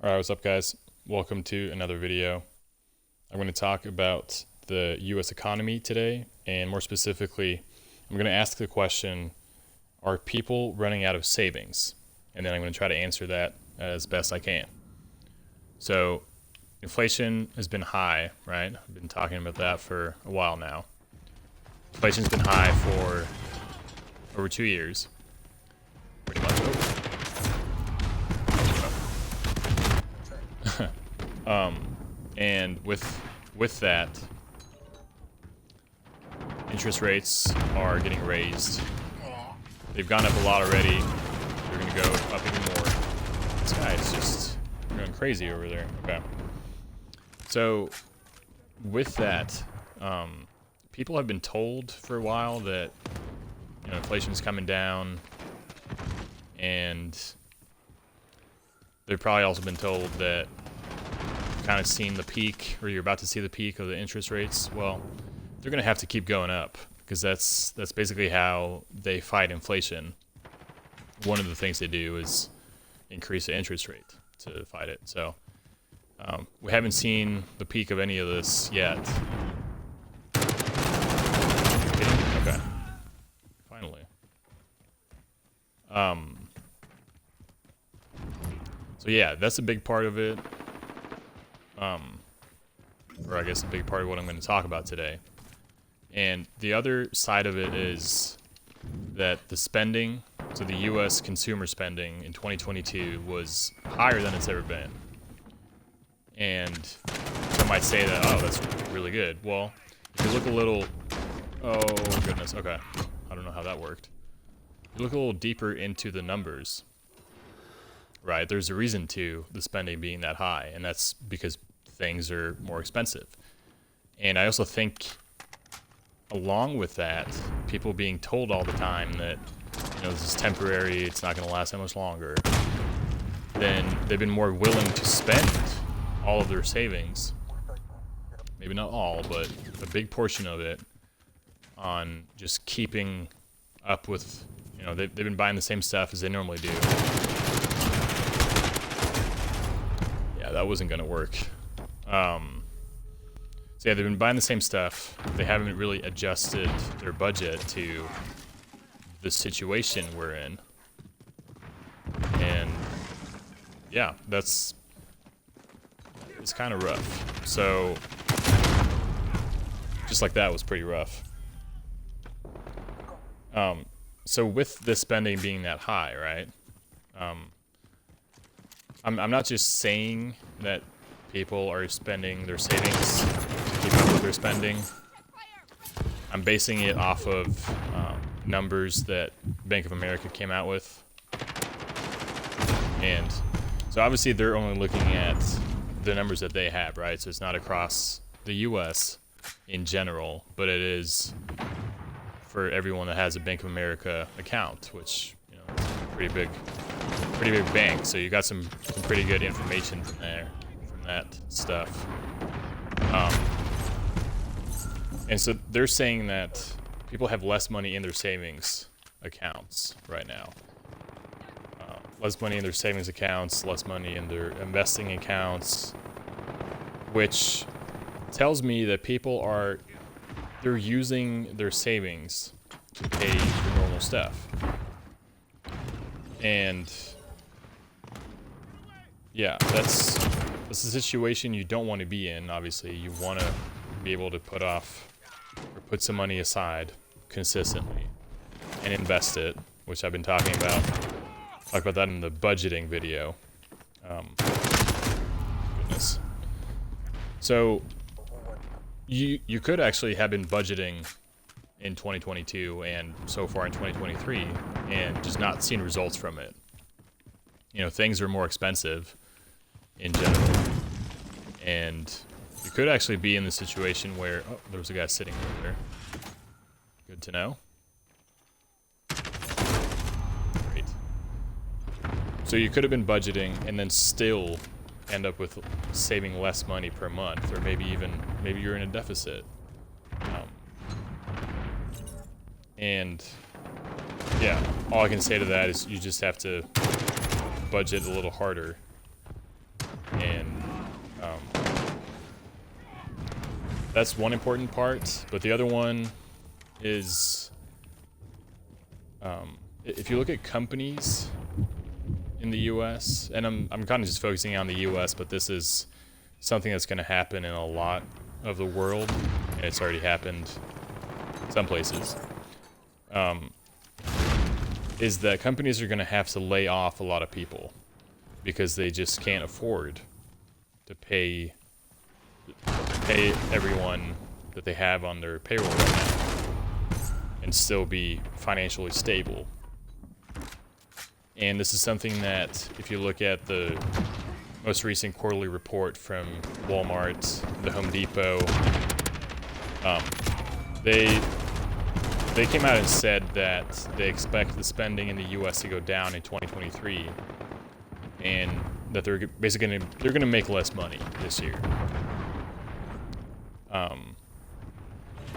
Alright, what's up guys? Welcome to another video. I'm going to talk about the US economy today, and more specifically, I'm going to ask the question, are people running out of savings? And then I'm going to try to answer that as best I can. So, inflation has been high, right? I've been talking about that for a while now. Inflation's been high for over 2 years. Pretty much. And with that, interest rates are getting raised. They've gone up a lot already. They're going to go up even more. This guy is just going crazy over there. Okay. So with that, people have been told for a while that inflation's coming down, and they've probably also been told that kind of seen the peak, or you're about to see the peak of the interest rates. Well, they're going to have to keep going up, because that's basically how they fight inflation. One of the things they do is increase the interest rate to fight it. So we haven't seen the peak of any of this yet. Okay, finally. So yeah, that's a big part of it. Or I guess a big part of what I'm going to talk about today. And the other side of it is that the spending, so the US consumer spending in 2022 was higher than it's ever been. And some might say that, oh, that's really good. Well, if you look a little, oh goodness, okay. I don't know how that worked. If you look a little deeper into the numbers, right, there's a reason to the spending being that high, and that's because things are more expensive. And I also think along with that, people being told all the time that this is temporary, it's not going to last that much longer, then they've been more willing to spend all of their savings, maybe not all, but a big portion of it, on just keeping up with, they've been buying the same stuff as they normally do. Yeah, that wasn't going to work. So yeah, they've been buying the same stuff. They haven't really adjusted their budget to the situation we're in. And yeah, it's kind of rough. So just like that was pretty rough. So with this spending being that high, right? I'm not just saying that people are spending their savings to keep up with their spending. I'm basing it off of numbers that Bank of America came out with. And so obviously they're only looking at the numbers that they have, right? So it's not across the US in general, but it is for everyone that has a Bank of America account, which is a pretty big bank. So you got some pretty good information from there, from that stuff. And so they're saying that people have less money in their savings accounts right now. Less money in their savings accounts, less money in their investing accounts, which tells me that they're using their savings to pay for normal stuff. And yeah, that's a situation you don't want to be in. Obviously, you want to be able to put some money aside consistently and invest it, which I've been talking about. Talk about that in the budgeting video. Goodness. So you could actually have been budgeting in 2022 and so far in 2023 and just not seen results from it. Things are more expensive in general, and you could actually be in the situation where, oh, there was a guy sitting over there. Good to know. Great. So you could have been budgeting and then still end up with saving less money per month, or maybe you're in a deficit. And yeah, all I can say to that is you just have to budget a little harder That's one important part, but the other one is if you look at companies in the US, and I'm kind of just focusing on the US, but this is something that's going to happen in a lot of the world, and it's already happened some places, is that companies are going to have to lay off a lot of people because they just can't afford to pay everyone that they have on their payroll right now and still be financially stable. And this is something that, if you look at the most recent quarterly report from Walmart, the Home Depot, they came out and said that they expect the spending in the U.S. to go down in 2023, and that they're basically gonna make less money this year.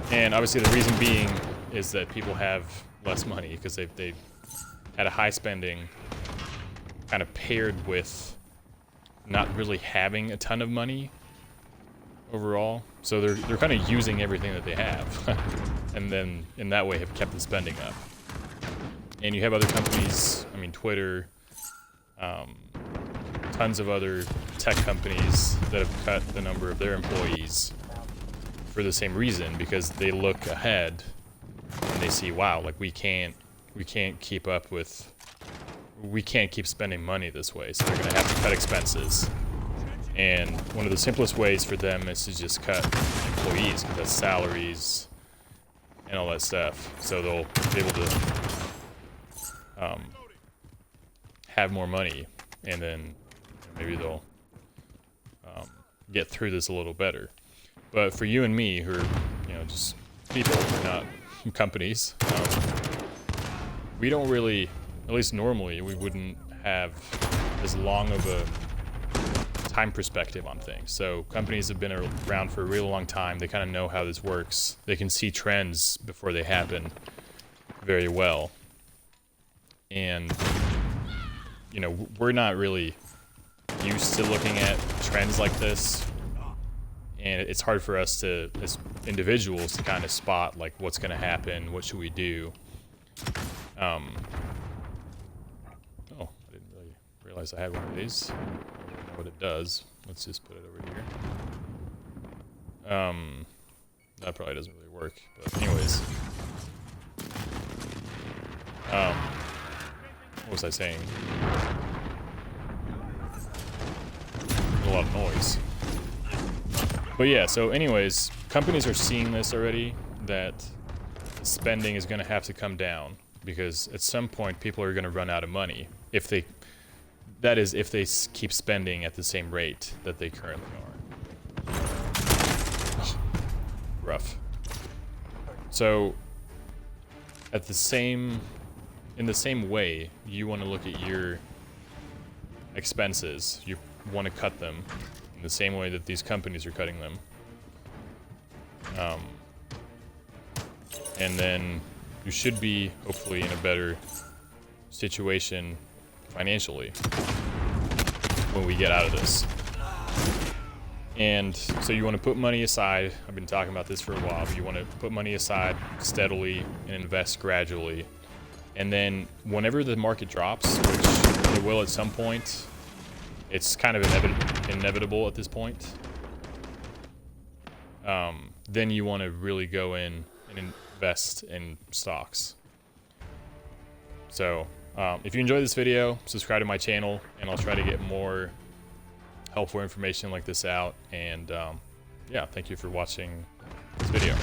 And obviously the reason being is that people have less money because they had a high spending kind of paired with not really having a ton of money overall. So they're kind of using everything that they have and then in that way have kept the spending up. And you have other companies, I mean Twitter, tons of other tech companies that have cut the number of their employees for the same reason, because they look ahead and they see, wow, like we can't keep up with, we can't keep spending money this way, so they're gonna have to cut expenses. And one of the simplest ways for them is to just cut employees, because that's salaries and all that stuff. So they'll be able to have more money, and then maybe they'll get through this a little better. But for you and me, who are, you know, just people, not companies, we don't really, at least normally, we wouldn't have as long of a time perspective on things. So companies have been around for a really long time. They kind of know how this works. They can see trends before they happen very well. And, you know, we're not really used to looking at trends like this. And it's hard for us to, as individuals, to kind of spot like what's going to happen, what should we do. Oh, I didn't really realize I had one of these. I don't know what it does. Let's just put it over here. That probably doesn't really work, but anyways. What was I saying? A lot of noise. But yeah, so anyways, companies are seeing this already, that spending is going to have to come down, because at some point people are going to run out of money if they, that is, if they keep spending at the same rate that they currently are. Oh, rough. So at the same, in the same way, you want to look at your expenses. You want to cut them in the same way that these companies are cutting them. And then you should be, hopefully, in a better situation financially when we get out of this. And so you want to put money aside. I've been talking about this for a while, but you want to put money aside steadily and invest gradually. And then whenever the market drops, which it will at some point, it's kind of inevitable at this point, then you want to really go in and invest in stocks. So if you enjoyed this video, subscribe to my channel, and I'll try to get more helpful information like this out. And yeah, thank you for watching this video.